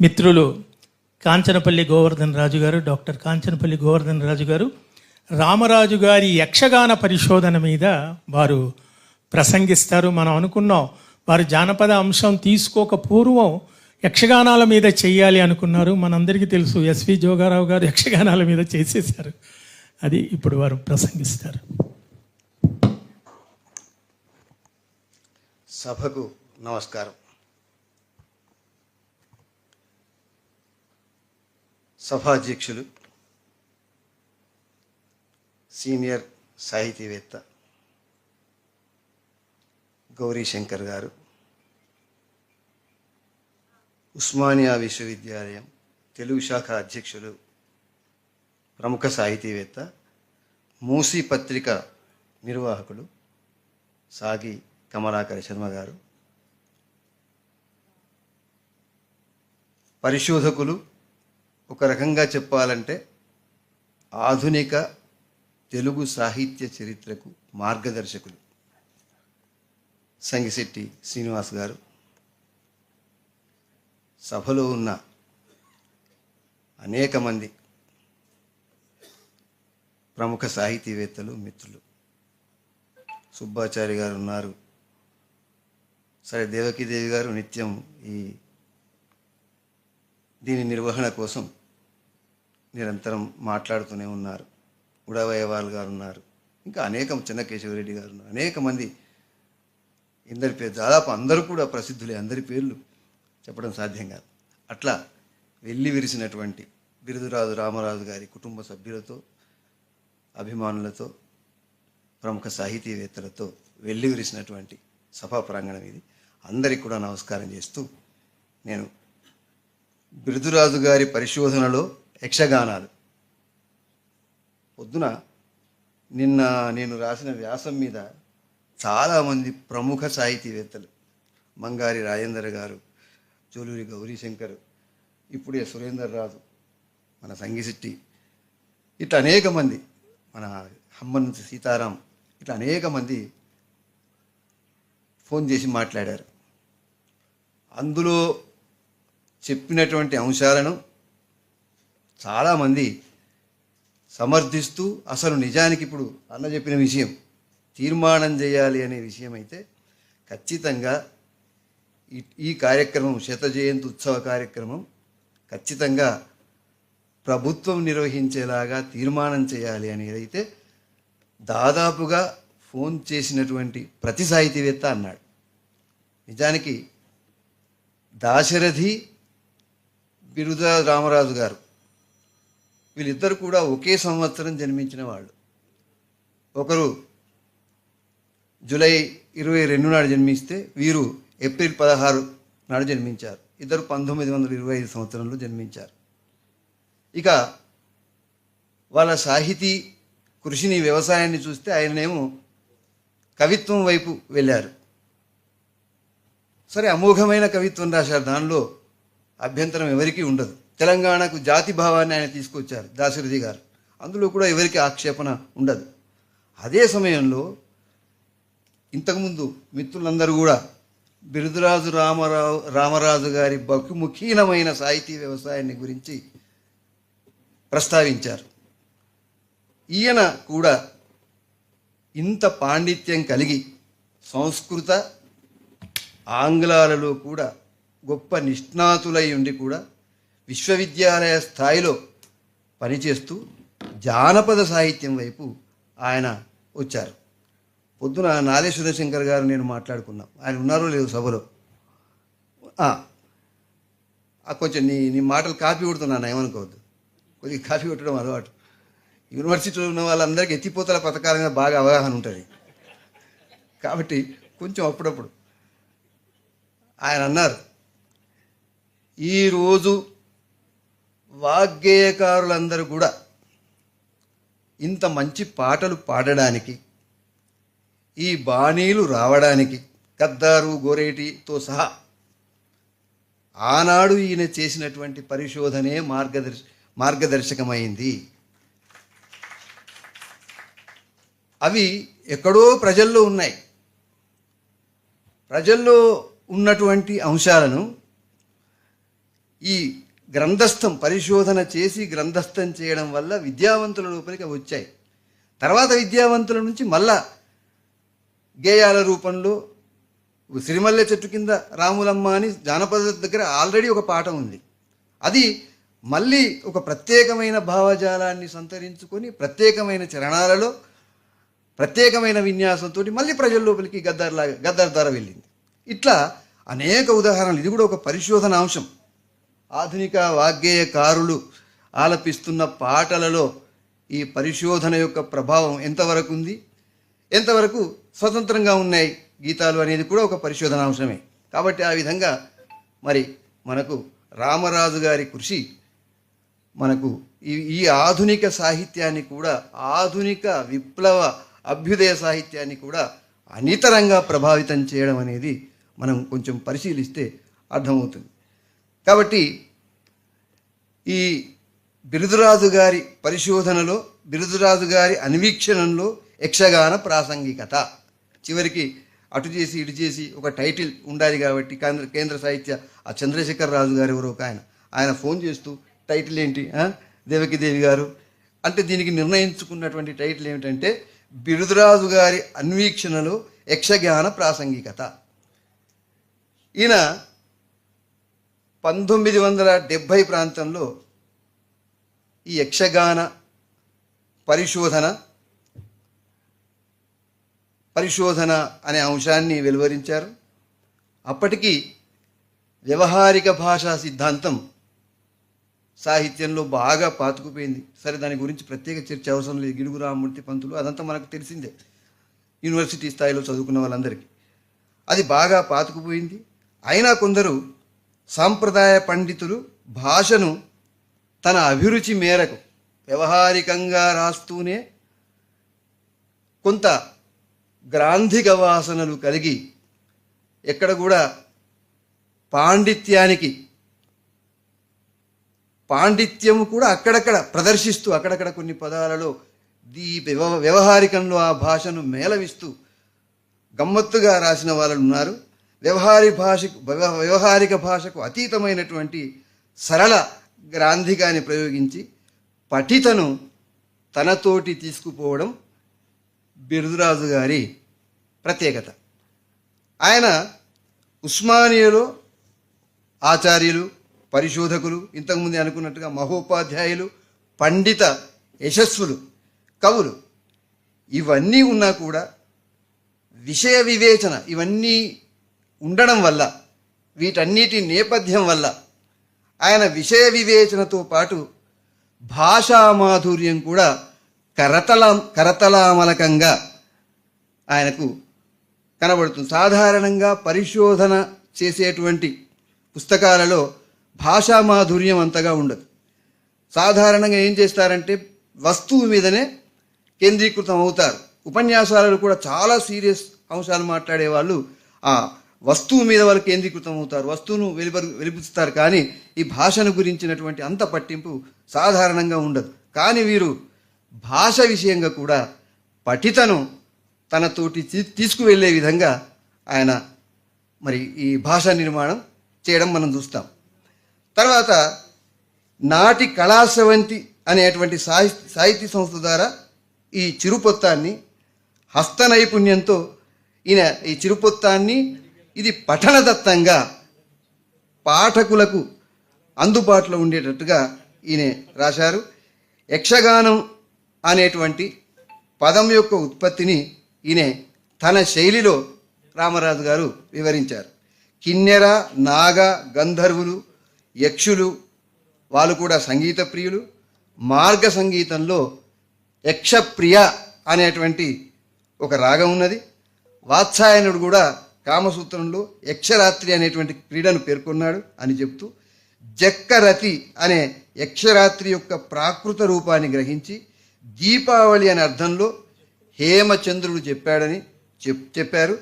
మిత్రులు కాంచనపల్లి గోవర్ధన్ రాజు గారు, డాక్టర్ కాంచనపల్లి గోవర్ధన్ రాజు గారు రామరాజు గారి యక్షగాన పరిశోధన మీద వారు ప్రసంగిస్తారు. మనం అనుకున్నాం వారు జానపద అంశం తీసుకోక పూర్వం యక్షగానాల మీద చెయ్యాలి అనుకున్నారు. మనందరికీ తెలుసు ఎస్వి జోగారావు గారు యక్షగానాల మీద చేసేశారు. అది ఇప్పుడు వారు ప్రసంగిస్తారు. సభకు నమస్కారం. సభాధ్యక్షులు, సీనియర్ సాహితీవేత్త గౌరీశంకర్ గారు, ఉస్మానియా విశ్వవిద్యాలయం తెలుగు శాఖ అధ్యక్షులు, ప్రముఖ సాహితీవేత్త, మూసీ పత్రిక నిర్వాహకులు సాగి కమలాకర శర్మ గారు, పరిశోధకులు, ఒక రకంగా చెప్పాలంటే ఆధునిక తెలుగు సాహిత్య చరిత్రకు మార్గదర్శకులు సంగిశెట్టి శ్రీనివాస్ గారు, సభలో ఉన్న అనేక మంది ప్రముఖ సాహితీవేత్తలు, మిత్రులు, సుబ్బాచారి గారు ఉన్నారు. సరే, దేవకీదేవి గారు నిత్యం దీని నిర్వహణ కోసం నిరంతరం మాట్లాడుతూనే ఉన్నారు. ఉడవయ్యవాళ్ళు గారు ఉన్నారు. ఇంకా అనేక, చెన్నకేశవరెడ్డి గారు ఉన్నారు. అనేక మంది, ఇందరి పేరు దాదాపు అందరూ కూడా ప్రసిద్ధులే. అందరి పేర్లు చెప్పడం సాధ్యం కాదు. అట్లా వెళ్ళి విరిసినటువంటి బిరుదురాజు రామరాజు గారి కుటుంబ సభ్యులతో, అభిమానులతో, ప్రముఖ సాహితీవేత్తలతో వెళ్ళి విరిసినటువంటి సభా ప్రాంగణం ఇది. అందరికీ కూడా నమస్కారం చేస్తూ, నేను బిరుదురాజు గారి పరిశోధనలో యక్షగానాలు, పొద్దున నిన్న నేను రాసిన వ్యాసం మీద చాలామంది ప్రముఖ సాహితీవేత్తలు, మంగారి రాజేందర్ గారు, జోలూరి గౌరీశంకర్, ఇప్పుడే సురేందర్ రాజు, మన సంగిశెట్టి, ఇట్లా అనేక మంది, మన హమ్మన్ సీతారాం, ఇట్లా అనేక మంది ఫోన్ చేసి మాట్లాడారు. అందులో చెప్పినటువంటి అంశాలను చాలామంది సమర్థిస్తూ, అసలు నిజానికి ఇప్పుడు అన్న చెప్పిన విషయం తీర్మానం చేయాలి అనే విషయం అయితే ఖచ్చితంగా ఈ కార్యక్రమం, శత జయంతి ఉత్సవ కార్యక్రమం ఖచ్చితంగా ప్రభుత్వం నిర్వహించేలాగా తీర్మానం చేయాలి అనేది అయితే దాదాపుగా ఫోన్ చేసినటువంటి ప్రతి సాహితీవేత్త అన్నాడు. నిజానికి దాశరథి, బిరుదురాజు రామరాజు గారు, వీళ్ళిద్దరు కూడా ఒకే సంవత్సరం జన్మించిన వాళ్ళు. ఒకరు జూలై 22 నాడు జన్మిస్తే వీరు ఏప్రిల్ 16 నాడు జన్మించారు. ఇద్దరు 1925 సంవత్సరంలో జన్మించారు. ఇక వాళ్ళ సాహితీ కృషిని, వ్యవసాయాన్ని చూస్తే ఆయననేమో కవిత్వం వైపు వెళ్ళారు. సరే, అమోఘమైన కవిత్వం రాశారు. దానిలో అభ్యంతరం ఎవరికీ ఉండదు. తెలంగాణకు జాతి భావాన్ని ఆయన తీసుకొచ్చారు దాశరథి గారు. అందులో కూడా ఎవరికి ఆక్షేపణ ఉండదు. అదే సమయంలో ఇంతకుముందు మిత్రులందరూ కూడా బిరుదురాజు రామరాజు గారి బహుముఖీనమైన సాహితీ వ్యవసాయాన్ని గురించి ప్రస్తావించారు. ఈయన కూడా ఇంత పాండిత్యం కలిగి సంస్కృత, ఆంగ్లాలలో కూడా గొప్ప నిష్ణాతులై ఉండి కూడా విశ్వవిద్యాలయ స్థాయిలో పనిచేస్తూ జానపద సాహిత్యం వైపు ఆయన వచ్చారు. పొద్దున నాలేశ్వర శంకర్ గారు నేను మాట్లాడుకున్నాం. ఆయన ఉన్నారో లేదో సభలో. కొంచెం నీ మాటలు కాపీ కొడుతున్నాను, ఏమనుకోవద్దు. కొద్దిగా కాపీ కొట్టడం అలవాటు. యూనివర్సిటీలో ఉన్న వాళ్ళందరికీ ఎత్తిపోతల పథకాల మీద బాగా అవగాహన ఉంటుంది కాబట్టి కొంచెం అప్పుడప్పుడు ఆయన అన్నారు, ఈరోజు వాగ్గేయకారులందరూ కూడా ఇంత మంచి పాటలు పాడడానికి, ఈ బాణీలు రావడానికి గద్దారు, గోరేటితో సహా ఆనాడు ఈయన చేసినటువంటి పరిశోధనే మార్గదర్శకమైంది. అవి ఎక్కడో ప్రజల్లో ఉన్నాయి. ప్రజల్లో ఉన్నటువంటి అంశాలను ఈ గ్రంథస్థం పరిశోధన చేసి గ్రంథస్థం చేయడం వల్ల విద్యావంతుల లోపలికి అవి వచ్చాయి. తర్వాత విద్యావంతుల నుంచి మళ్ళా గేయాల రూపంలో సిరిమల్లె చెట్టు కింద రాములమ్మ అని జానపద దగ్గర ఆల్రెడీ ఒక పాఠం ఉంది. అది మళ్ళీ ఒక ప్రత్యేకమైన భావజాలాన్ని సంతరించుకొని ప్రత్యేకమైన చరణాలలో ప్రత్యేకమైన విన్యాసంతో మళ్ళీ ప్రజల లోపలికి గద్దర్ ద్వారా వెళ్ళింది. ఇట్లా అనేక ఉదాహరణలు. ఇది కూడా ఒక పరిశోధన అంశం. ఆధునిక వాగ్గేయకారులు ఆలపిస్తున్న పాటలలో ఈ పరిశోధన యొక్క ప్రభావం ఎంతవరకు ఉంది, ఎంతవరకు స్వతంత్రంగా ఉన్నాయి గీతాలు అనేది కూడా ఒక పరిశోధన అంశమే. కాబట్టి ఆ విధంగా మరి మనకు రామరాజు గారి కృషి మనకు ఈ ఆధునిక సాహిత్యాన్ని కూడా, ఆధునిక విప్లవ అభ్యుదయ సాహిత్యాన్ని కూడా అనితరంగా ప్రభావితం చేయడం అనేది మనం కొంచెం పరిశీలిస్తే అర్థమవుతుంది. కాబట్టి ఈ బిరుదురాజు గారి పరిశోధనలో, బిరుదురాజు గారి అన్వీక్షణంలో యక్షగాన ప్రాసంగికత, చివరికి అటు చేసి ఇటు చేసి ఒక టైటిల్ ఉండాలి కాబట్టి కేంద్ర సాహిత్య ఆ చంద్రశేఖర్ రాజు గారు ఎవరో ఒక ఆయన ఫోన్ చేస్తూ టైటిల్ ఏంటి దేవకిదేవి గారు అంటే దీనికి నిర్ణయించుకున్నటువంటి టైటిల్ ఏమిటంటే బిరుదురాజు గారి అన్వీక్షణలో యక్షగాన ప్రాసంగికత. ఈయన 1970 ప్రాంతంలో ఈ యక్షగాన పరిశోధన అనే అంశాన్ని వెలువరించారు. అప్పటికి వ్యవహారిక భాషా సిద్ధాంతం సాహిత్యంలో బాగా పాతుకుపోయింది. సరే, దాని గురించి ప్రత్యేక చర్చ అవసరం లేదు. గిడుగు రామమూర్తి పంతులు అదంతా మనకు తెలిసిందే, యూనివర్సిటీ స్థాయిలో చదువుకున్న వాళ్ళందరికీ. అది బాగా పాతుకుపోయింది. అయినా కొందరు సాంప్రదాయ పండితులు భాషను తన అభిరుచి మేరకు వ్యవహారికంగా రాస్తూనే కొంత గ్రాంధిక వాసనలు కలిగి ఎక్కడ కూడా పాండిత్యము కూడా అక్కడక్కడ ప్రదర్శిస్తూ అక్కడక్కడ కొన్ని పదాలలో వ్యవహారికంలో ఆ భాషను మేళవిస్తూ గమ్మత్తుగా రాసిన వాళ్ళు ఉన్నారు. వ్యవహారిక భాషకు అతీతమైనటువంటి సరళ గ్రాంధికాన్ని ప్రయోగించి పఠితను తనతోటి తీసుకుపోవడం బిరుదురాజు గారి ప్రత్యేకత. ఆయన ఉస్మానియాలో ఆచార్యులు, పరిశోధకులు, ఇంతకుముందు అనుకున్నట్టుగా మహోపాధ్యాయులు, పండిత యశస్సులు, కవులు ఇవన్నీ ఉన్నా కూడా విషయ వివేచన ఇవన్నీ ఉండడం వల్ల, వీటన్నిటి నేపథ్యం వల్ల ఆయన విషయ వివేచనతో పాటు భాషా మాధుర్యం కూడా కరతలామలకంగా ఆయనకు కనబడుతుంది. సాధారణంగా పరిశోధన చేసేటువంటి పుస్తకాలలో భాషా మాధుర్యం అంతగా ఉండదు. సాధారణంగా ఏం చేస్తారంటే వస్తువు మీదనే కేంద్రీకృతం అవుతారు. ఉపన్యాసాలలో కూడా చాలా సీరియస్ అంశాలు మాట్లాడే వాళ్ళు ఆ వస్తువు మీద వాళ్ళు కేంద్రీకృతం అవుతారు, వస్తువును వెలిపిస్తారు. కానీ ఈ భాషను గురించినటువంటి అంత పట్టింపు సాధారణంగా ఉండదు. కానీ వీరు భాష విషయంగా కూడా పఠితను తనతోటి తీసుకువెళ్ళే విధంగా ఆయన మరి ఈ భాషా నిర్మాణం చేయడం మనం చూస్తాం. తర్వాత నాటి కళాస్రవంతి అనేటువంటి సాహిత్య సంస్థ ద్వారా ఈ చిరుపొత్తాన్ని హస్త నైపుణ్యంతో ఈయన ఈ చిరుపొత్తాన్ని ఇది పఠనదత్తంగా పాఠకులకు అందుబాటులో ఉండేటట్టుగా ఈయన రాశారు. యక్షగానం అనేటువంటి పదం యొక్క ఉత్పత్తిని ఈయన తన శైలిలో రామరాజు గారు వివరించారు. కిన్నెర, నాగ, గంధర్వులు, యక్షులు వాళ్ళు కూడా సంగీత ప్రియులు. మార్గ సంగీతంలో యక్షప్రియ అనేటువంటి ఒక రాగం ఉన్నది. వాత్సాయనుడు కూడా కామసూత్రంలో యక్షరాత్రి అనేటువంటి క్రీడను పేర్కొన్నాడు అని చెప్తూ జక్కరతి అనే యక్షరాత్రి యొక్క ప్రాకృత రూపాన్ని గ్రహించి దీపావళి అనే అర్థంలో హేమచంద్రుడు చెప్పాడని చెప్పారు.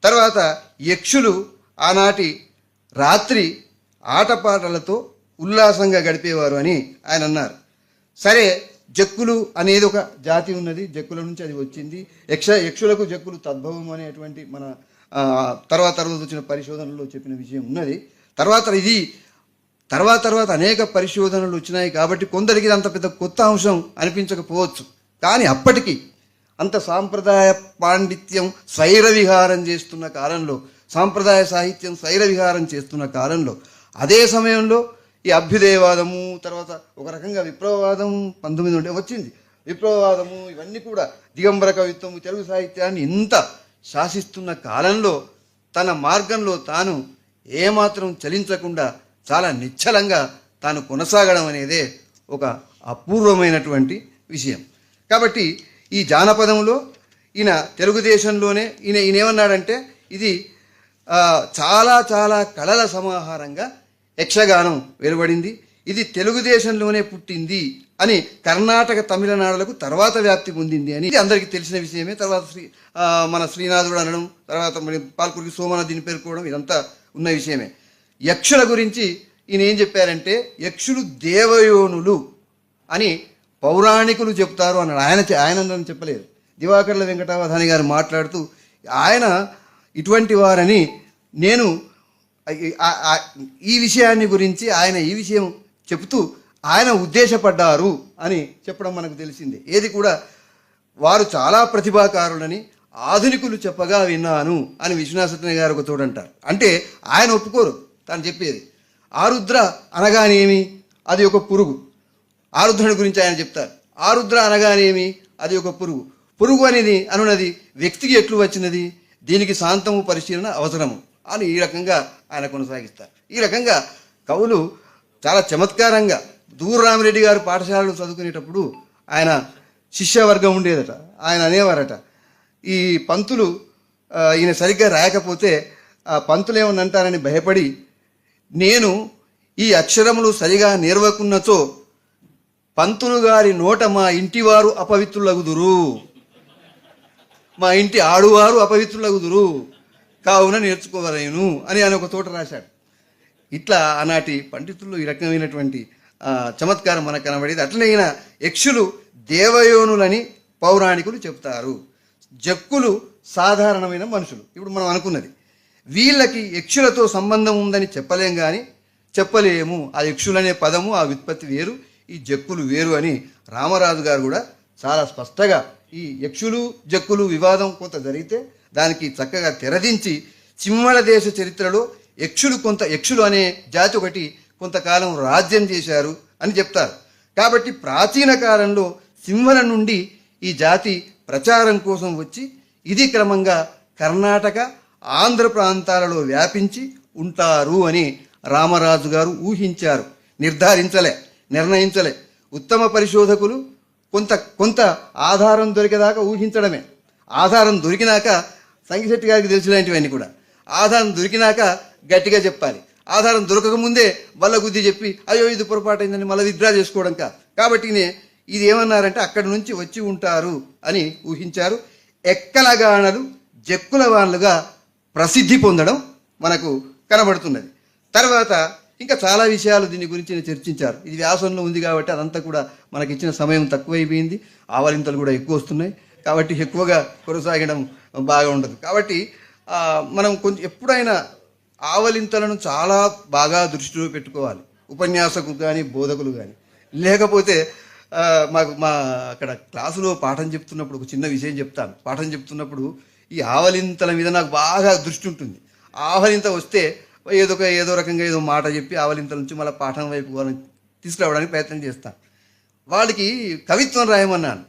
తర్వాత యక్షులు ఆనాటి రాత్రి ఆటపాటలతో ఉల్లాసంగా గడిపేవారు అని ఆయన అన్నారు. సరే, జక్కులు అనేది ఒక జాతి ఉన్నది, జక్కుల నుంచి అది వచ్చింది. యక్షులకు జక్కులు తద్భవం అనేటువంటి మన తర్వాత వచ్చిన పరిశోధనలో చెప్పిన విషయం ఉన్నది. తర్వాత ఇది తర్వాత అనేక పరిశోధనలు వచ్చినాయి కాబట్టి కొందరికి ఇది అంత పెద్ద కొత్త అంశం అనిపించకపోవచ్చు. కానీ అప్పటికి అంత సాంప్రదాయ పాండిత్యం స్వైర విహారం చేస్తున్న కాలంలో, సాంప్రదాయ సాహిత్యం స్వైర విహారం చేస్తున్న కాలంలో, అదే సమయంలో ఈ అభ్యుదయవాదము, తర్వాత ఒక రకంగా విప్లవవాదం 19 వచ్చింది. విప్లవవాదము ఇవన్నీ కూడా దిగంబర కవిత్వము తెలుగు సాహిత్యాన్ని ఇంత శాసిస్తున్న కాలంలో తన మార్గంలో తాను ఏమాత్రం చలించకుండా చాలా నిశ్చలంగా తాను కొనసాగడం అనేదే ఒక అపూర్వమైనటువంటి విషయం. కాబట్టి ఈ జానపదంలో ఈయన తెలుగుదేశంలోనే ఈయన ఏమన్నాడంటే ఇది చాలా చాలా కళల సమాహారంగా యక్షగానం వెలువడింది, ఇది తెలుగుదేశంలోనే పుట్టింది అని కర్ణాటక తమిళనాడులకు తర్వాత వ్యాప్తి పొందింది అని ఇది అందరికీ తెలిసిన విషయమే. తర్వాత మన శ్రీనాథుడు అనడం, తర్వాత మరి పాల్కురికి సోమనాథ్ దీన్ని పేర్కోవడం ఇదంతా ఉన్న విషయమే. యక్షుల గురించి ఈయన ఏం చెప్పారంటే యక్షులు దేవయోనులు అని పౌరాణికులు చెప్తారు అన్నాడు. ఆయన చెప్పలేదు. దివాకర్ల వెంకటావధాని గారు మాట్లాడుతూ ఆయన ఇటువంటి వారని నేను ఈ విషయాన్ని గురించి ఆయన ఈ విషయం చెబుతూ ఆయన ఉద్దేశపడ్డారు అని చెప్పడం మనకు తెలిసిందే. ఏది కూడా వారు చాలా ప్రతిభాకారులని ఆధునికులు చెప్పగా విన్నాను అని విశ్వనాథ సత్యనారాయణ గారు ఒక తోడంటారు. అంటే ఆయన ఒప్పుకోరు తాను చెప్పేది. ఆరుద్ర అనగానేమి, అది ఒక పురుగు. ఆరుద్రుని గురించి ఆయన చెప్తారు. ఆరుద్ర అనగానేమి, అది ఒక పురుగు. పురుగు అనేది అనున్నది వ్యక్తికి ఎట్లు వచ్చినది, దీనికి శాంతము పరిశీలన అవసరము అని ఈ రకంగా ఆయన కొనసాగిస్తారు. ఈ రకంగా కవులు చాలా చమత్కారంగా దూరరామిరెడ్డి గారు పాఠశాలలో చదువుకునేటప్పుడు ఆయన శిష్యవర్గం ఉండేదట. ఆయన అనేవారట, ఈ పంతులు ఈయన సరిగ్గా రాయకపోతే ఆ పంతులు ఏమని అంటారని భయపడి, నేను ఈ అక్షరములు సరిగా నేర్వకున్నచో పంతులు గారి నోట మా ఇంటివారు అపవిత్రులగుదురు, మా ఇంటి ఆడువారు అపవిత్రులగుదురు, కావున నేర్చుకోవలేను అని ఆయన ఒక తోట రాశాడు. ఇట్లా ఆనాటి పండితుల్లో ఈ రకమైనటువంటి చమత్కారం మనకు కనబడేది. అట్లనే ఈయన యక్షులు దేవయోనులని పౌరాణికులు చెప్తారు, జక్కులు సాధారణమైన మనుషులు. ఇప్పుడు మనం అనుకున్నది వీళ్ళకి యక్షులతో సంబంధం ఉందని చెప్పలేం, కానీ చెప్పలేము. ఆ యక్షులనే పదము, ఆ వ్యుత్పత్తి వేరు, ఈ జక్కులు వేరు అని రామరాజు గారు కూడా చాలా స్పష్టంగా ఈ యక్షులు జక్కులు వివాదం కొంత జరిగితే దానికి చక్కగా తెరదించి చిమ్మల దేశ చరిత్రలో యక్షులు అనే జాతి ఒకటి కొంతకాలం రాజ్యం చేశారు అని చెప్తారు. కాబట్టి ప్రాచీన కాలంలో సింహల నుండి ఈ జాతి ప్రచారం కోసం వచ్చి ఇది క్రమంగా కర్ణాటక ఆంధ్ర ప్రాంతాలలో వ్యాపించి ఉంటారు అని రామరాజు గారు ఊహించారు. నిర్ణయించలే. ఉత్తమ పరిశోధకులు కొంత ఆధారం దొరికేదాకా ఊహించడమే. ఆధారం దొరికినాక సంగిశెట్టి గారికి తెలిసినటువంటివన్నీ కూడా ఆధారం దొరికినాక గట్టిగా చెప్పాలి. ఆధారం దొరకకముందే వల్ల గుద్ది చెప్పి అయ్యో ఇది పొరపాటు అయిందని మళ్ళీ విత్డ్రా చేసుకోవడం కాబట్టి ఇది ఏమన్నారంటే అక్కడి నుంచి వచ్చి ఉంటారు అని ఊహించారు. ఎక్కలగాణలు జక్కుల వాళ్ళుగా ప్రసిద్ధి పొందడం మనకు కనబడుతున్నది. తర్వాత ఇంకా చాలా విషయాలు దీని గురించి చర్చించారు. ఇది వ్యాసంలో ఉంది కాబట్టి అదంతా కూడా మనకి ఇచ్చిన సమయం తక్కువైపోయింది. ఆవలింతలు కూడా ఎక్కువ వస్తున్నాయి కాబట్టి ఎక్కువగా కొనసాగడం బాగా ఉండదు. కాబట్టి మనం కొంచెం ఎప్పుడైనా ఆవలింతలను చాలా బాగా దృష్టిలో పెట్టుకోవాలి, ఉపన్యాసకులు కానీ బోధకులు కానీ. లేకపోతే మా అక్కడ క్లాసులో పాఠం చెప్తున్నప్పుడు ఒక చిన్న విషయం చెప్తాను. పాఠం చెప్తున్నప్పుడు ఈ ఆవలింతల మీద నాకు బాగా దృష్టి ఉంటుంది. ఆవలింత వస్తే ఏదో రకంగా ఏదో మాట చెప్పి ఆవలింతల నుంచి మళ్ళీ పాఠం వైపు వాళ్ళని తీసుకురావడానికి ప్రయత్నం చేస్తాను. వాళ్ళకి కవిత్వం రాయమన్నాను.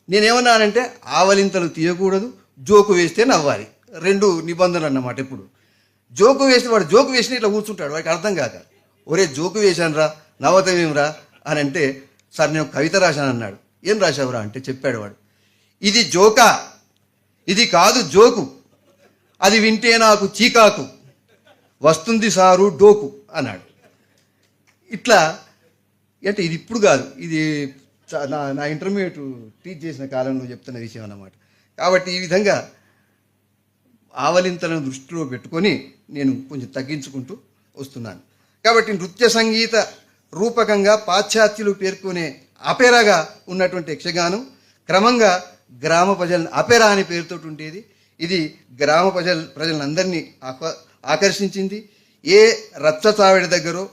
నేనేమన్నానంటే ఆవలింతలు తీయకూడదు, జోకు వేస్తే నవ్వాలి, 2 నిబంధనలు అన్నమాట. ఎప్పుడు జోకు వేస్తే వాడు జోకు వేసిన ఇట్లా కూర్చుంటాడు, వాడికి అర్థం కాక ఒరే జోకు వేశాను రా నవ్వతమేంరా అని అంటే, సార్ నేను కవిత రాశాను అన్నాడు. ఏం రాశావురా అంటే చెప్పాడు వాడు, ఇది జోకా, ఇది కాదు జోకు, అది వింటే నాకు చీకాకు, వస్తుంది సారు డోకు అన్నాడు. ఇట్లా అంటే ఇది ఇప్పుడు కాదు, ఇది నా ఇంటర్మీడియట్ టీచ్ చేసిన కాలంలో చెప్తున్న విషయం అన్నమాట. కాబట్టి ఈ విధంగా ఆవలింతలను దృష్టిలో పెట్టుకొని నేను కొంచెం తగ్గించుకుంటూ వస్తున్నాను. కాబట్టి నృత్య సంగీత రూపకంగా పాశ్చాత్యులు పేర్కొనే అపెరాగా ఉన్నటువంటి యక్షగానం క్రమంగా గ్రామ ప్రజలను అపెరా అనే పేరుతో ఉండేది. ఇది గ్రామ ప్రజలందరినీ ఆకర్షించింది. ఏ రచ్చ చావిడి దగ్గరో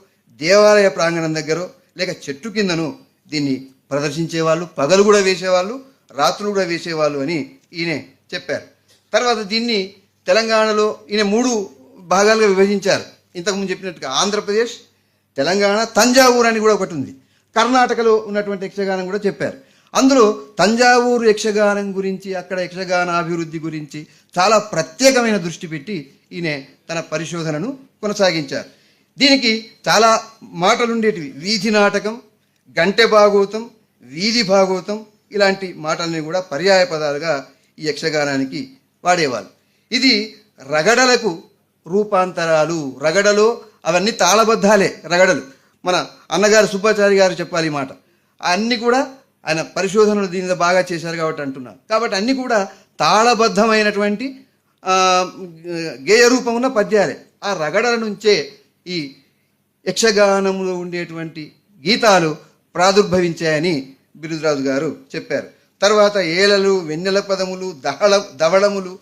దేవాలయ ప్రాంగణం దగ్గర లేక చెట్టు కిందను దీన్ని ప్రదర్శించేవాళ్ళు, పగలు కూడా వేసేవాళ్ళు, రాత్రులు కూడా వేసేవాళ్ళు అని ఈయన చెప్పారు. తర్వాత దీన్ని తెలంగాణలో ఈయన 3 భాగాలుగా విభజించారు. ఇంతకుముందు చెప్పినట్టుగా ఆంధ్రప్రదేశ్, తెలంగాణ, తంజావూరు అని కూడా ఒకటి ఉంది. కర్ణాటకలో ఉన్నటువంటి యక్షగానం కూడా చెప్పారు. అందులో తంజావూరు యక్షగానం గురించి, అక్కడ యక్షగాన అభివృద్ధి గురించి చాలా ప్రత్యేకమైన దృష్టి పెట్టి ఈయన తన పరిశోధనను కొనసాగించారు. దీనికి చాలా మాటలు ఉండేటివి. వీధి నాటకం, గంటె భాగవతం, వీధి భాగవతం ఇలాంటి మాటల్ని కూడా పర్యాయ పదాలుగా ఈ యక్షగానానికి వాడేవాళ్ళు. ఇది రగడలకు రూపాంతరాలు. రగడలో అవన్నీ తాళబద్ధాలే రగడలు. మన అన్నగారు సుబ్బాచారి గారు చెప్పాలి ఈ మాట. అన్నీ కూడా ఆయన పరిశోధనలు దీని మీద బాగా చేశారు కాబట్టి అంటున్నారు. కాబట్టి అన్నీ కూడా తాళబద్ధమైనటువంటి గేయ రూపం ఉన్న పద్యాలే. ఆ రగడల నుంచే ఈ యక్షగానంలో ఉండేటువంటి గీతాలు ప్రాదుర్భవించాయని బిరుదురాజు గారు చెప్పారు. తర్వాత ఏలలు, వెన్నెల పదములు, దవళములు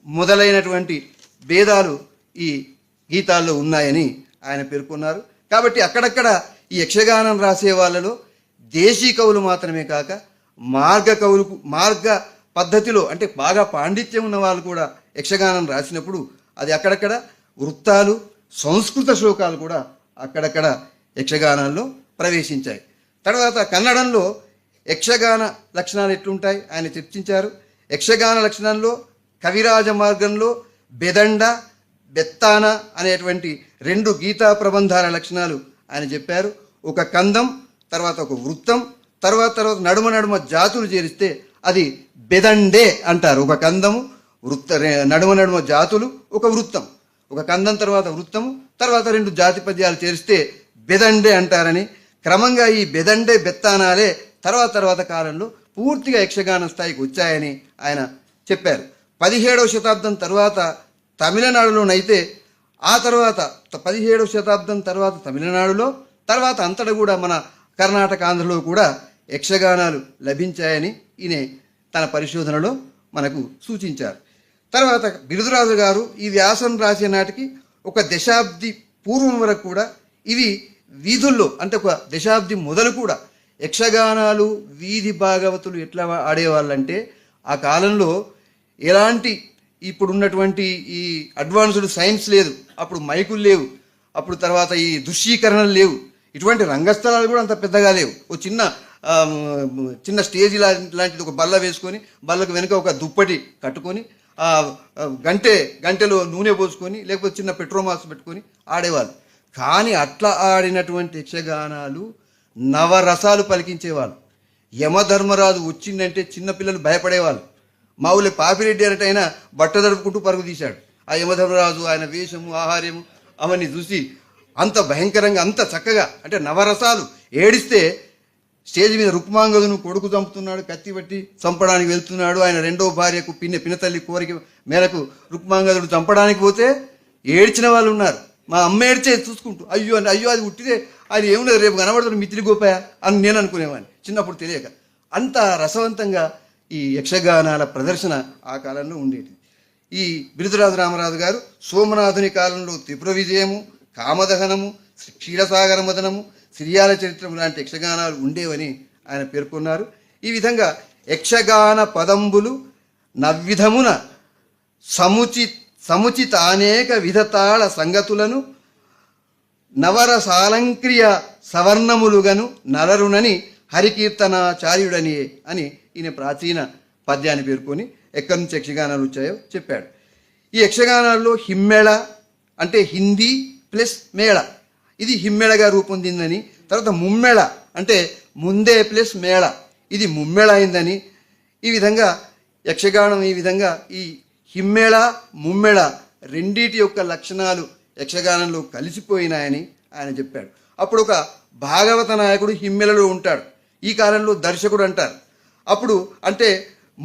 మొదలైనటువంటి భేదాలు ఈ గీతాల్లో ఉన్నాయని ఆయన పేర్కొన్నారు. కాబట్టి అక్కడక్కడ ఈ యక్షగానం రాసే వాళ్ళలో దేశీ కవులు మాత్రమే కాక మార్గ పద్ధతిలో అంటే బాగా పాండిత్యం ఉన్న వాళ్ళు కూడా యక్షగానం రాసినప్పుడు అది అక్కడక్కడ వృత్తాలు, సంస్కృత శ్లోకాలు కూడా అక్కడక్కడ యక్షగానాల్లో ప్రవేశించాయి. తర్వాత కన్నడంలో యక్షగాన లక్షణాలు ఎట్లుంటాయి ఆయన చర్చించారు. యక్షగాన లక్షణంలో కవిరాజ మార్గంలో బెదండ, బెత్తాన అనేటువంటి 2 గీతా ప్రబంధాల లక్షణాలు ఆయన చెప్పారు. ఒక కందం, తర్వాత ఒక వృత్తం, తర్వాత నడుమ జాతులు చేరిస్తే అది బెదండే అంటారు. ఒక కందము, నడుమ జాతులు, ఒక వృత్తం. ఒక కందం తర్వాత వృత్తము, తర్వాత 2 జాతి పద్యాలు చేరిస్తే బెదండే అంటారని, క్రమంగా ఈ బెదండే బెత్తానాలే తర్వాత కాలంలో పూర్తిగా యక్షగాన స్థాయికి వచ్చాయని ఆయన చెప్పారు. 17వ శతాబ్దం తర్వాత తమిళనాడులోనైతే ఆ తర్వాత 17వ శతాబ్దం తర్వాత తమిళనాడులో, తర్వాత అంతటా కూడా మన కర్ణాటక, ఆంధ్రలో కూడా యక్షగానాలు లభించాయని ఈయన తన పరిశోధనలో మనకు సూచించారు. తర్వాత బిరుదురాజు గారు ఈ వ్యాసం రాసే నాటికి ఒక దశాబ్ది పూర్వం వరకు కూడా ఇవి వీధుల్లో అంటే ఒక దశాబ్ది మొదలు కూడా యక్షగానాలు, వీధి భాగవతులు ఎట్లా ఆడేవాళ్ళంటే ఆ కాలంలో ఎలాంటి ఇప్పుడున్నటువంటి ఈ అడ్వాన్స్డ్ సైన్స్ లేదు, అప్పుడు మైకులు లేవు, అప్పుడు తర్వాత ఈ దృశ్యీకరణలు లేవు, ఇటువంటి రంగస్థలాలు కూడా అంత పెద్దగా లేవు. ఓ చిన్న స్టేజ్ లాంటిది ఒక బల్ల వేసుకొని, బల్లకు వెనుక ఒక దుప్పటి కట్టుకొని, గంటెలో నూనె పోసుకొని, లేకపోతే చిన్న పెట్రోమాక్స్ పెట్టుకొని ఆడేవాళ్ళు. కానీ అట్లా ఆడినటువంటి యక్షగానాలు నవరసాలు పలికించేవాళ్ళు. యమధర్మరాజు వచ్చిందంటే చిన్నపిల్లలు భయపడేవాళ్ళు. మా ఊళ్ళో పాపిరెడ్డి అన్నట్టయినా బట్ట దడుపుకుంటూ పరుగు తీశాడు. ఆ యమధర్మరాజు ఆయన వేషము, ఆహార్యము అవన్నీ చూసి అంత భయంకరంగా, అంత చక్కగా అంటే నవరసాలు. ఏడిస్తే స్టేజ్ మీద రుక్మాంగదును కొడుకు చంపుతున్నాడు, కత్తి పట్టి చంపడానికి వెళ్తున్నాడు. ఆయన 2వ భార్యకు పినతల్లి కోరిక మేరకు రుక్మాంగదుడు చంపడానికి పోతే ఏడ్చిన వాళ్ళు ఉన్నారు. మా అమ్మ ఏడ్చే చూసుకుంటూ అయ్యో అది ఉట్టిదే, ఆయన ఏమున్నది రేపు కనబడుతుంది మిత్రి గోపాయ అని నేను అనుకునేవాడిని చిన్నప్పుడు తెలియక. అంత రసవంతంగా ఈ యక్షగానాల ప్రదర్శన ఆ కాలంలో ఉండేది. ఈ బిరుదురాజు రామరాజు గారు సోమనాథుని కాలంలో త్రిపుర విజయము, కామదహనము, క్షీరసాగర మదనము, సిరియాల చరిత్రం లాంటి యక్షగానాలు ఉండేవని ఆయన పేర్కొన్నారు. ఈ విధంగా యక్షగాన పదంబులు నవ్విధమున సముచిత అనేక విధతాళ సంగతులను నవరసాలంక్రియ సవర్ణములుగను నలరునని హరికీర్తనాచార్యుడని అని ఈయన ప్రాచీన పద్యాన్ని పేర్కొని ఎక్కడి నుంచి యక్షగానాలు వచ్చాయో చెప్పాడు. ఈ యక్షగానాల్లో హిమ్మెళ అంటే హిందీ ప్లస్ మేళ, ఇది హిమ్మెళగా రూపొందిందని, తర్వాత ముమ్మెళ అంటే ముందే ప్లస్ మేళ, ఇది ముమ్మెళ అయిందని, ఈ విధంగా యక్షగానం ఈ విధంగా ఈ హిమ్మెళ ముమ్మెళ రెండిటి యొక్క లక్షణాలు యక్షగానంలో కలిసిపోయినాయని ఆయన చెప్పాడు. అప్పుడు ఒక భాగవత నాయకుడు హిమ్మెలలో ఉంటాడు, ఈ కాలంలో దర్శకుడు అంటారు. అప్పుడు అంటే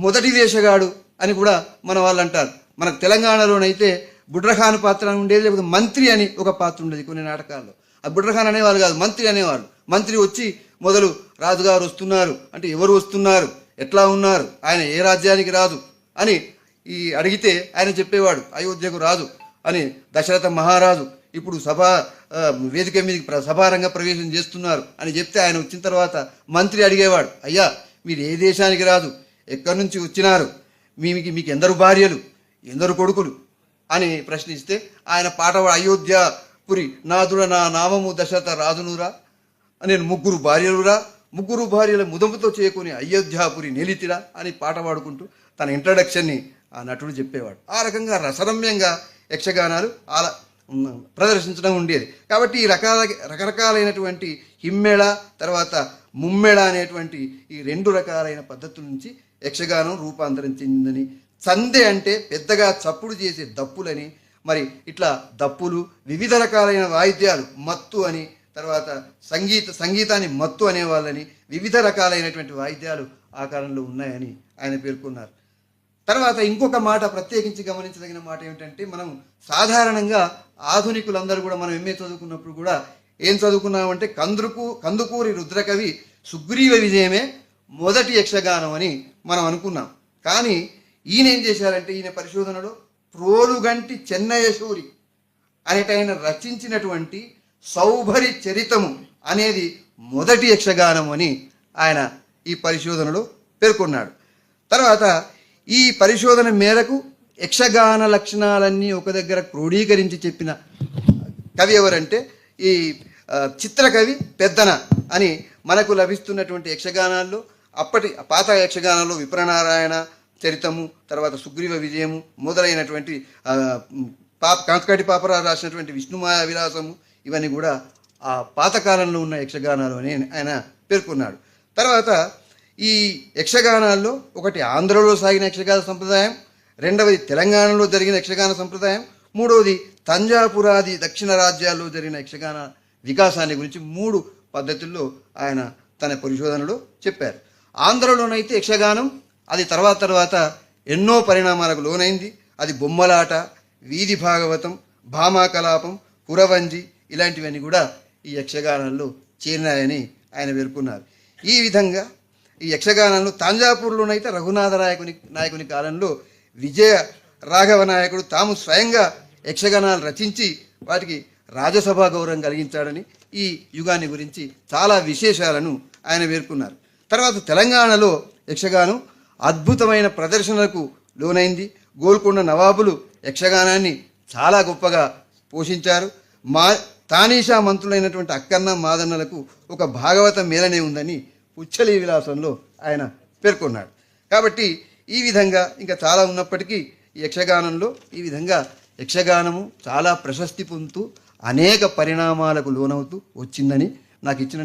మొదటి వేషగాడు అని కూడా మన వాళ్ళు అంటారు. మన తెలంగాణలోనైతే బుడ్రఖాన్ పాత్ర ఉండేది, లేకపోతే మంత్రి అని ఒక పాత్ర ఉండేది కొన్ని నాటకాల్లో. ఆ బుడ్రఖాన్ అనేవాళ్ళు కాదు, మంత్రి అనేవాళ్ళు. మంత్రి వచ్చి మొదలు రాజుగారు వస్తున్నారు అంటే ఎవరు వస్తున్నారు, ఎట్లా ఉన్నారు, ఆయన ఏ రాజ్యానికి రాజు అని అడిగితే ఆయన చెప్పేవాడు అయోధ్యకు రాజు అని, దశరథ మహారాజు ఇప్పుడు వేదిక మీదకి సభారంగ ప్రవేశం చేస్తున్నారు అని చెప్తే ఆయన వచ్చిన తర్వాత మంత్రి అడిగేవాడు, అయ్యా మీరు ఏ దేశానికి రాదు, ఎక్కడి నుంచి వచ్చినారు, మీకు ఎందరు భార్యలు, ఎందరు కొడుకులు అని ప్రశ్నిస్తే ఆయన పాటవాడు, అయోధ్యాపురి నాదుడ నా నామము దశరథ రాజునురా, నేను ముగ్గురు భార్యల ముదముతో చేకుని అయోధ్యాపురి నిలితిరా అని పాట పాడుకుంటూ తన ఇంట్రడక్షన్ని ఆ నటుడు చెప్పేవాడు. ఆ రకంగా రసరమ్యంగా యక్షగానాలు అలా ప్రదర్శించడం ఉండేది. కాబట్టి ఈ రకరకాలైనటువంటి హిమ్మెళ తర్వాత ముమ్మెళ అనేటువంటి ఈ 2 రకాలైన పద్ధతుల నుంచి యక్షగానం రూపాంతరం చెందిందని, సందె అంటే పెద్దగా చప్పుడు చేసే దప్పులని, మరి ఇట్లా దప్పులు వివిధ రకాలైన వాయిద్యాలు మత్తు అని, తర్వాత సంగీతాన్ని మత్తు అనేవాళ్ళని, వివిధ రకాలైనటువంటి వాయిద్యాలు ఆ కాలంలో ఉన్నాయని ఆయన పేర్కొన్నారు. తర్వాత ఇంకొక మాట ప్రత్యేకించి గమనించదగిన మాట ఏమిటంటే, మనం సాధారణంగా ఆధునికులందరూ కూడా మనం ఎంఏ చదువుకున్నప్పుడు కూడా ఏం చదువుకున్నామంటే కందుకూరి రుద్రకవి సుగ్రీవ విజయమే మొదటి యక్షగానం అని మనం అనుకున్నాం. కానీ ఈయన ఏం చేశారంటే, ఈయన పరిశోధనలో ప్రోలుగంటి చెన్నయశూరి అనేటైన రచించినటువంటి సౌభరి చరితము అనేది మొదటి యక్షగానం అని ఆయన ఈ పరిశోధనలో పేర్కొన్నాడు. తర్వాత ఈ పరిశోధన మేరకు యక్షగాన లక్షణాలన్నీ ఒక దగ్గర క్రోడీకరించి చెప్పిన కవి ఎవరంటే ఈ చిత్రకవి పెద్దన అని మనకు లభిస్తున్నటువంటి యక్షగానాల్లో అప్పటి పాత యక్షగానాల్లో విప్రనారాయణ చరితము, తర్వాత సుగ్రీవ విజయము మొదలైనటువంటి కాంతకాటి పాపరాజు రాసినటువంటి విష్ణుమాయ విలాసము, ఇవన్నీ కూడా ఆ పాతకాలంలో ఉన్న యక్షగానాలు అని ఆయన పేర్కొన్నాడు. తర్వాత ఈ యక్షగానాల్లో ఒకటి ఆంధ్రలో సాగిన యక్షగాన సంప్రదాయం, రెండవది తెలంగాణలో జరిగిన యక్షగాన సంప్రదాయం, మూడవది తంజాపురాది దక్షిణ రాజ్యాల్లో జరిగిన యక్షగాన వికాసాన్ని గురించి 3 పద్ధతుల్లో ఆయన తన పరిశోధనలో చెప్పారు. ఆంధ్రలోనైతే యక్షగానం అది తర్వాత ఎన్నో పరిణామాలకు లోనైంది. అది బొమ్మలాట, వీధి భాగవతం, భామాకలాపం, కురవంజి ఇలాంటివన్నీ కూడా ఈ యక్షగానంలో చేరినాయని ఆయన పేర్కొన్నారు. ఈ విధంగా ఈ యక్షగానంలో తంజాపూర్లోనైతే రఘునాథ నాయకుని కాలంలో విజయ రాఘవ నాయకుడు తాము స్వయంగా యక్షగానాలు రచించి వాటికి రాజసభ గౌరవం కలిగించాడని ఈ యుగాన్ని గురించి చాలా విశేషాలను ఆయన పేర్కొన్నారు. తర్వాత తెలంగాణలో యక్షగానం అద్భుతమైన ప్రదర్శనలకు లోనైంది. గోల్కొండ నవాబులు యక్షగానాన్ని చాలా గొప్పగా పోషించారు. తానీషా మంత్రులైనటువంటి అక్కన్న మాదన్నలకు ఒక భాగవతం మేలనే ఉందని పుచ్చలి విలాసంలో ఆయన పేర్కొన్నాడు. కాబట్టి ఈ విధంగా ఇంకా చాలా ఉన్నప్పటికీ యక్షగానంలో ఈ విధంగా యక్షగానము చాలా ప్రశస్తి పొందుతూ అనేక పరిణామాలకు లోనవుతూ వచ్చిందని, నాకు ఇచ్చిన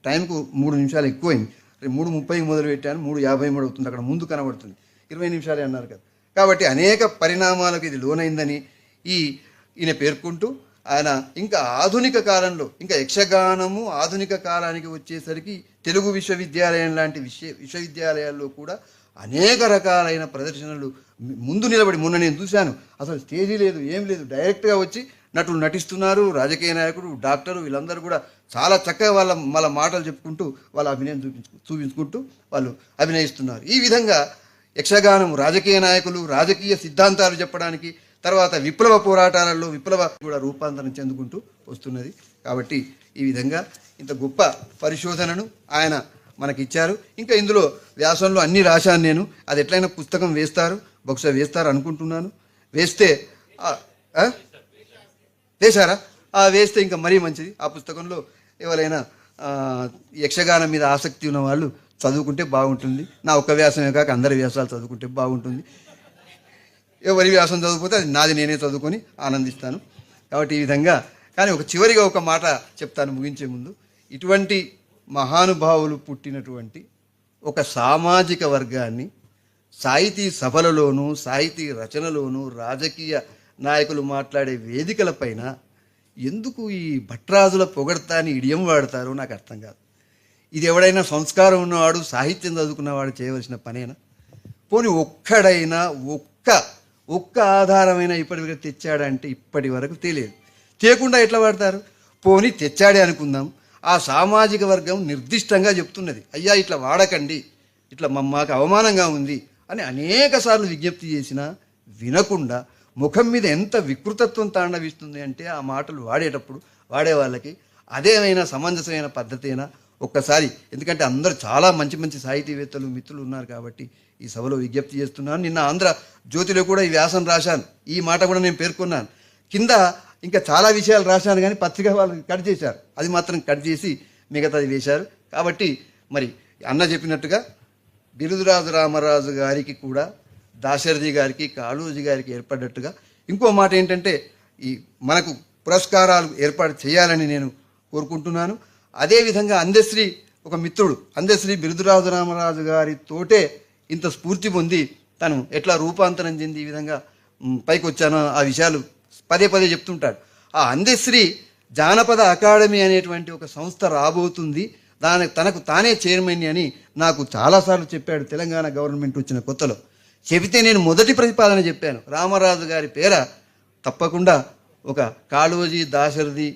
టైంకు 3 నిమిషాలు ఎక్కువైంది. 3:30 మొదలు పెట్టాను, 3:53 అవుతుంది, అక్కడ ముందు కనబడుతుంది, 20 నిమిషాలే అన్నారు కదా. కాబట్టి అనేక పరిణామాలకు ఇది లోనైందని ఈయన పేర్కొంటూ ఆయన ఇంకా ఆధునిక కాలంలో ఇంకా యక్షగానము ఆధునిక కాలానికి వచ్చేసరికి తెలుగు విశ్వవిద్యాలయం లాంటి విశ్వవిద్యాలయాల్లో కూడా అనేక రకాలైన ప్రదర్శనలు ముందు నిలబడి, మొన్న నేను చూశాను, అసలు స్టేజీ లేదు, ఏం లేదు, డైరెక్ట్గా వచ్చి నటులు నటిస్తున్నారు. రాజకీయ నాయకుడు, డాక్టరు వీళ్ళందరూ కూడా చాలా చక్కగా వాళ్ళ మాటలు చెప్పుకుంటూ వాళ్ళ అభినయం చూపించుకుంటూ వాళ్ళు అభినయిస్తున్నారు. ఈ విధంగా యక్షగానం రాజకీయ నాయకులు రాజకీయ సిద్ధాంతాలు చెప్పడానికి, తర్వాత విప్లవ పోరాటాలలో కూడా రూపాంతరం చెందుకుంటూ వస్తున్నది. కాబట్టి ఈ విధంగా ఇంత గొప్ప పరిశోధనను ఆయన మనకిచ్చారు. ఇంకా ఇందులో వ్యాసంలో అన్నీ రాశాను నేను. అది ఎట్లయినా పుస్తకం బహుశా వేస్తారు అనుకుంటున్నాను. వేశారా? వేస్తే ఇంకా మరీ మంచిది. ఆ పుస్తకంలో ఎవరైనా యక్షగానం మీద ఆసక్తి ఉన్న వాళ్ళు చదువుకుంటే బాగుంటుంది. నా ఒక్క వ్యాసమే కాక అందరి వ్యాసాలు చదువుకుంటే బాగుంటుంది. ఎవరి వ్యాసం చదువుకుంటే అది నాది నేనే చదువుకొని ఆనందిస్తాను. కాబట్టి ఈ విధంగా కానీ చివరిగా ఒక మాట చెప్తాను ముగించే ముందు. ఇటువంటి మహానుభావులు పుట్టినటువంటి ఒక సామాజిక వర్గాన్ని సాహితీ సభలలోనూ సాహితీ రచనలోనూ రాజకీయ నాయకులు మాట్లాడే వేదికలపైన ఎందుకు ఈ భట్రాజుల పొగడతాని ఇడియం వాడతారో నాకు అర్థం కాదు. ఇది ఎవడైనా సంస్కారం ఉన్నవాడు సాహిత్యం చదువుకున్నవాడు చేయవలసిన పనేనా? పోనీ ఒక్కడైనా ఒక్క ఆధారమైన ఇప్పటివరకు తెచ్చాడంటే ఇప్పటి వరకు తెలియదు. తేకుండా ఎట్లా వాడతారు? పోనీ తెచ్చాడే అనుకుందాం. ఆ సామాజిక వర్గం నిర్దిష్టంగా చెప్తున్నది, అయ్యా ఇట్లా వాడకండి, ఇట్లా మాకు అవమానంగా ఉంది అని అనేక సార్లు విజ్ఞప్తి చేసినా వినకుండా ముఖం మీద ఎంత వికృతత్వం తాండవిస్తుంది అంటే ఆ మాటలు వాడేటప్పుడు వాడే వాళ్ళకి అదేమైనా సమంజసమైన పద్ధతేనా ఒక్కసారి, ఎందుకంటే అందరూ చాలా మంచి మంచి సాహితీవేత్తలు మిత్రులు ఉన్నారు కాబట్టి ఈ సభలో విజ్ఞప్తి చేస్తున్నాను. నిన్న ఆంధ్ర జ్యోతిలో కూడా ఈ వ్యాసం రాశాను, ఈ మాట కూడా నేను పేర్కొన్నాను. కింద ఇంకా చాలా విషయాలు రాశాను కానీ పత్రిక వాళ్ళు కట్ చేశారు, అది మాత్రం కట్ చేసి మిగతాది వేశారు. కాబట్టి మరి అన్న చెప్పినట్టుగా బిరుదురాజు రామరాజు గారికి కూడా దాశరథి గారికి కాళోజీ గారికి ఏర్పడ్డట్టుగా ఇంకో మాట ఏంటంటే ఈ మనకు పురస్కారాలు ఏర్పాటు చేయాలని నేను కోరుకుంటున్నాను. అదేవిధంగా అందశ్రీ ఒక మిత్రుడు, అందశ్రీ బిరుదురాజు రామరాజు గారితోటే ఇంత స్ఫూర్తి పొంది తను ఎట్లా రూపాంతరం చెంది ఈ విధంగా పైకి వచ్చానో ఆ విషయాలు పదే పదే చెప్తుంటాడు. ఆ అందశ్రీ జానపద అకాడమీ అనేటువంటి ఒక సంస్థ రాబోతుంది, తనకు తానే చైర్మన్ అని నాకు చాలాసార్లు చెప్పాడు తెలంగాణ గవర్నమెంట్ వచ్చిన కొత్తలో. చెబితే నేను మొదటి ప్రతిపాదన చెప్పాను, రామరాజు గారి పేర తప్పకుండా ఒక కాళోజీ దాశరథి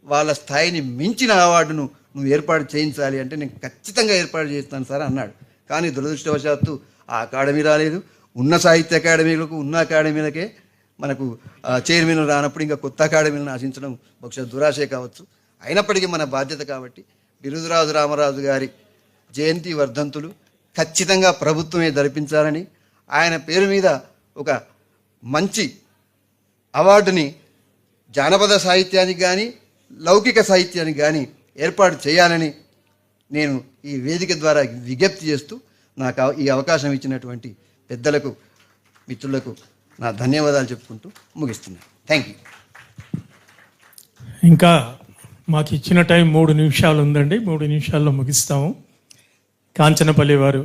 వాళ్ళ స్థాయిని మించిన అవార్డును నువ్వు ఏర్పాటు చేయించాలి అంటే నేను ఖచ్చితంగా ఏర్పాటు చేస్తాను సార్ అన్నాడు. కానీ దురదృష్టవశాత్తు ఆ అకాడమీ రాలేదు. ఉన్న సాహిత్య అకాడమీలకు ఉన్న అకాడమీలకే మనకు చైర్మన్ రానప్పుడు ఇంకా కొత్త అకాడమీలను ఆశించడం బహుశా దురాశే కావచ్చు. అయినప్పటికీ మన బాధ్యత కాబట్టి బిరుదురాజు రామరాజు గారి జయంతి వర్ధంతులు ఖచ్చితంగా ప్రభుత్వమే జరిపించాలని, ఆయన పేరు మీద ఒక మంచి అవార్డుని జానపద సాహిత్యానికి కానీ లౌకిక సాహిత్యానికి కానీ ఏర్పాటు చేయాలని నేను ఈ వేదిక ద్వారా విజ్ఞప్తి చేస్తూ నాకు ఈ అవకాశం ఇచ్చినటువంటి పెద్దలకు మిత్రులకు నా ధన్యవాదాలు చెప్పుకుంటూ ముగిస్తున్నాను. Thank you. ఇంకా మాకు ఇచ్చిన టైం 3 నిమిషాలు ఉందండి, 3 నిమిషాల్లో ముగిస్తాము. కాంచనపల్లి వారు